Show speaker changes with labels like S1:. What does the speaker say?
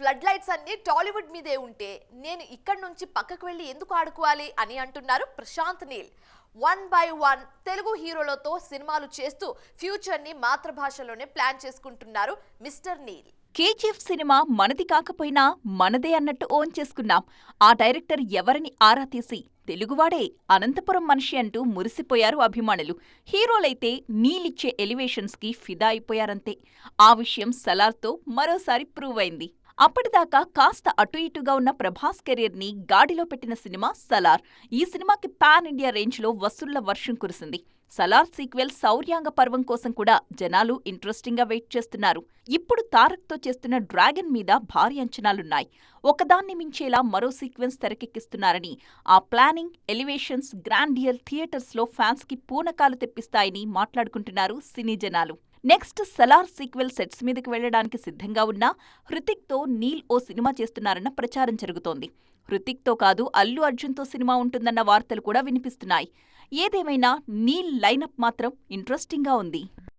S1: Flood lights అన్ని టాలీవుడ్ మీదే ఉంటే నేను ఇక్కడి నుంచి పక్కకు వెళ్ళి ఎందుకు ఆడుకోవాలి అని అంటున్నారు ప్రశాంత్ నీల్. 1 by 1 తెలుగు హీరోలతో సినిమాలు చేస్తూ ఫ్యూచర్ ని మాతృభాషలోనే ప్లాన్ చేసుకుంటున్నారు మిస్టర్ నీల్.
S2: కేజీఎఫ్ సినిమా మనది కాకపోయినా మనదే అన్నట్టు ఓన్ చేసుకున్నాం. ఆ డైరెక్టర్ ఎవరని ఆరా తీసి తెలుగువాడే, అనంతపురం మనిషి అంటూ మురిసిపోయారు అభిమానులు. హీరోలైతే నీలిచ్చే ఎలివేషన్స్ కి ఫిదా అయిపోయారంతే. ఆ విషయం సలార్తో మరోసారి ప్రూవ్ అయింది. అప్పటిదాకా కాస్త అటు ఇటుగా ఉన్న ప్రభాస్ కెరీర్ ని గాడిలో పెట్టిన సినిమా సలార్. ఈ సినిమాకి పాన్ ఇండియా రేంజ్ లో వసూళ్ల వర్షం కురిసింది. సలార్ సీక్వెల్ శౌర్యాంగ పర్వం కోసం కూడా జనాలు ఇంట్రెస్టింగ్ గా వెయిట్ చేస్తున్నారు. ఇప్పుడు తారక్ తో చేస్తున్న డ్రాగన్ మీద భారీ అంచనాలున్నాయి. ఒకదాన్ని మించేలా మరో సీక్వెన్స్ తెరకెక్కిస్తున్నారని, ఆ ప్లానింగ్, ఎలివేషన్స్, గ్రాండియర్ థియేటర్స్ లో ఫ్యాన్స్ కి పూనకాలు తెప్పిస్తాయని మాట్లాడుకుంటున్నారు సినీ జనాలు. నెక్స్ట్ సలార్ సీక్వెల్ సెట్స్ మీదకి వెళ్లడానికి సిద్ధంగా ఉన్నా హృతిక్ తో నీల్ ఓ సినిమా చేస్తున్నారన్న ప్రచారం జరుగుతోంది. హృతిక్ తో కాదు, అల్లు అర్జున్ తో సినిమా ఉంటుందన్న వార్తలు కూడా వినిపిస్తున్నాయి. ఏదేమైనా నీల్ లైనప్ మాత్రం ఇంట్రెస్టింగ్ గా ఉంది.